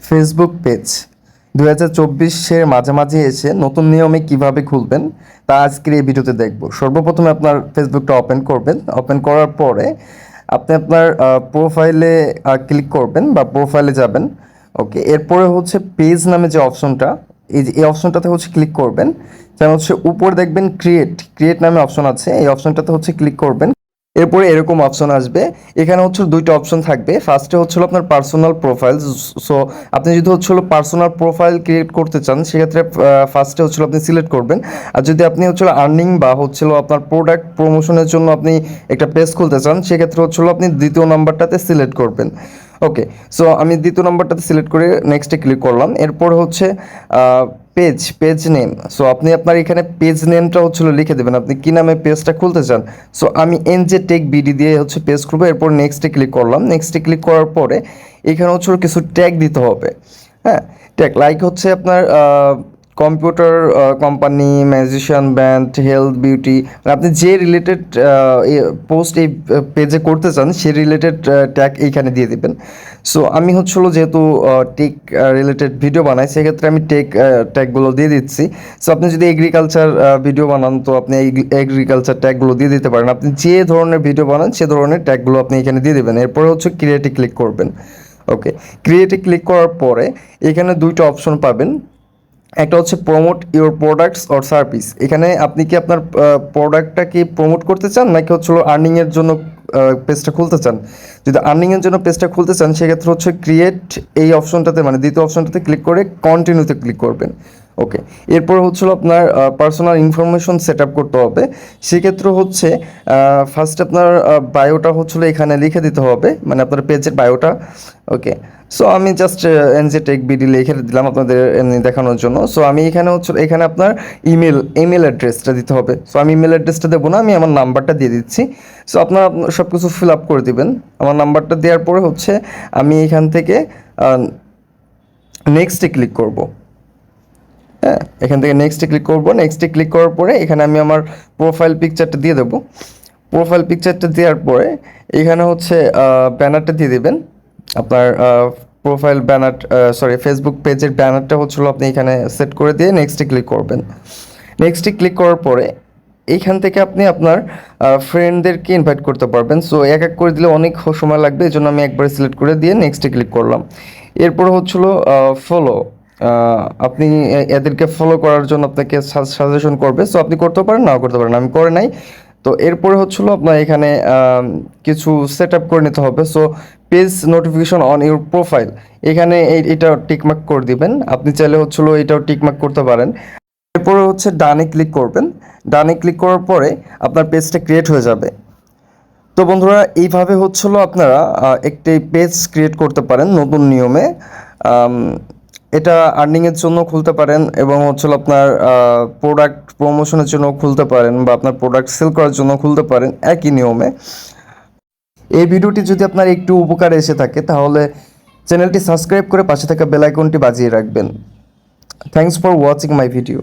Facebook page 2024-এর মাঝামাঝি এসে নতুন নিয়মে কিভাবে খুলবেন তা আজকের এই ভিডিওতে দেখব। সর্বপ্রথমে আপনার ফেসবুকটা ওপেন করবেন। ওপেন করার পরে আপনি আপনার প্রোফাইলে ক্লিক করবেন বা প্রোফাইলে যাবেন। ওকে, এরপরে হচ্ছে পেজ নামে যে অপশনটা, এই অপশনটাতে হচ্ছে ক্লিক করবেন। যেমন হচ্ছে উপরে দেখবেন ক্রিয়েট নামে অপশন আছে, এই অপশনটাতে হচ্ছে ক্লিক করবেন। এরপরে এরকম অপশন আসবে। এখানে হচ্ছে দুইটা অপশন থাকবে। ফার্স্টে হচ্ছিল আপনার পার্সোনাল প্রোফাইল। সো আপনি যদি হচ্ছিল পার্সোনাল প্রোফাইল ক্রিয়েট করতে চান, সেক্ষেত্রে ফার্স্টে হচ্ছিল আপনি সিলেক্ট করবেন। আর যদি আপনি হচ্ছিল আর্নিং বা হচ্ছিল আপনার প্রোডাক্ট প্রমোশনের জন্য আপনি একটা পেজ খুলতে চান, সেক্ষেত্রে হচ্ছিল আপনি দ্বিতীয় নাম্বারটাতে সিলেক্ট করবেন। ওকে, সো আমি দ্বিতীয় নাম্বারটাতে সিলেক্ট করে নেক্সটে ক্লিক করলাম। এরপর হচ্ছে পেজ নেম। সো আপনি আপনার এখানে পেজ নেমটা হচ্ছিল লিখে দেবেন, আপনি কি নামে পেজটা খুলতে চান। সো আমি এনজে টেক বিডি দিয়ে হচ্ছে পেজ খুলবো। এরপর নেক্সটে ক্লিক করলাম। নেক্সটে ক্লিক করার পরে এখানে হচ্ছে কিছু ট্যাগ দিতে হবে। হ্যাঁ, ট্যাগ লাইক হচ্ছে আপনার computer company, magician band, health, beauty, আপনি যে রিলেটেড পোস্ট এই পেজে করতে চান সেই রিলেটেড ট্যাগ এইখানে দিয়ে দেবেন। সো আমি হচ্ছিল যেহেতু টেক রিলেটেড ভিডিও বানাই, সেক্ষেত্রে আমি ট্যাগগুলো দিয়ে দিচ্ছি। সো আপনি যদি এগ্রিকালচার ভিডিও বানান, তো আপনি এগ্রিকালচার ট্যাগগুলো দিয়ে দিতে পারেন। আপনি যে ধরনের ভিডিও বানান সে ধরনের ট্যাগগুলো আপনি এখানে দিয়ে দেবেন। এরপরে হচ্ছে ক্রিয়েটে ক্লিক করবেন। ওকে, ক্রিয়েটে ক্লিক করার পরে এখানে দুইটা অপশন পাবেন। একটা হচ্ছে promote your products or service. এখানে আপনি কি আপনার প্রোডাক্টটা কি প্রমোট করতে চান, নাকি হচ্ছে আর্নিংয়ের জন্য পেজটা খুলতে চান। যদি আর্নিংয়ের জন্য পেজটা খুলতে চান, সেক্ষেত্রে হচ্ছে ক্রিয়েট এই অপশনটাতে, মানে দ্বিতীয় অপশনটাতে ক্লিক করে কন্টিনিউতে ক্লিক করবেন। ওকে, এরপর হচ্ছিল আপনার পার্সোনাল ইনফরমেশন সেট আপ করতে হবে। সেক্ষেত্রে হচ্ছে ফার্স্ট আপনার বায়োটা হচ্ছিল এখানে লিখে দিতে হবে, মানে আপনার পেজের বায়োটা। ওকে, সো আমি জাস্ট এনজে টেক বিডি লিখে দিলাম আপনাদের এমনি দেখানোর জন্য। সো আমি এখানে হচ্ছে এখানে আপনার ইমেল অ্যাড্রেসটা দিতে হবে। সো আমি ইমেল অ্যাড্রেসটা দেবো না, আমি আমার নাম্বারটা দিয়ে দিচ্ছি। সো আপনারা সব কিছু ফিল আপ করে দিবেন। আমার নাম্বারটা দেওয়ার পরে হচ্ছে আমি এখান থেকে নেক্সটে ক্লিক করব। হ্যাঁ, এখান থেকে নেক্সটে ক্লিক করব। নেক্সটে ক্লিক করার পরে এখানে আমি আমার প্রোফাইল পিকচারটা দিয়ে দেবো। প্রোফাইল পিকচারটা দেওয়ার পরে এখানে হচ্ছে ব্যানারটা দিয়ে দেবেন। আপনার প্রোফাইল ব্যানার, ফেসবুক পেজের ব্যানারটা হচ্ছিল আপনি এখানে সেট করে দিয়ে নেক্সটে ক্লিক করবেন। নেক্সটে ক্লিক করার পরে এইখান থেকে আপনি আপনার ফ্রেন্ডদেরকে ইনভাইট করতে পারবেন। সো এক এক করে দিলে অনেক সময় লাগবে, এই জন্য আমি একবারে সিলেক্ট করে দিয়ে নেক্সটে ক্লিক করলাম। এরপর হচ্ছিল ফলো। আপনি এদেরকে ফলো করার জন্য আপনাকে সাজেশন করবে। সো আপনি করতে পারেন, নাও করতে পারেন, আমি করে নাই। তো এরপরে হচ্ছিল আপনার এখানে কিছু সেট আপ করে নিতে হবে। So page notification on your profile, এখানে এটা টিকমার্ক করে দিবেন। আপনি চাইলে হচ্ছিল এটাও টিকমার্ক করতে পারেন। এরপরে হচ্ছে ডানে ক্লিক করবেন। ডানে ক্লিক করার পরে আপনার পেজটা ক্রিয়েট হয়ে যাবে। তো বন্ধুরা, এইভাবে হচ্ছিল আপনারা একটি পেজ ক্রিয়েট করতে পারেন নতুন নিয়মে। এটা আর্নিংয়ের জন্য খুলতে পারেন এবং হচ্ছিল আপনার প্রোডাক্ট প্রমোশনের জন্য খুলতে পারেন, বা আপনার প্রোডাক্ট সেল করার জন্য খুলতে পারেন একই নিয়মে। এই ভিডিওটি যদি আপনার একটু উপকারে এসে থাকে, তাহলে চ্যানেলটি সাবস্ক্রাইব করে পাশে থাকা বেল আইকনটি বাজিয়ে রাখবেন। Thanks for watching my video.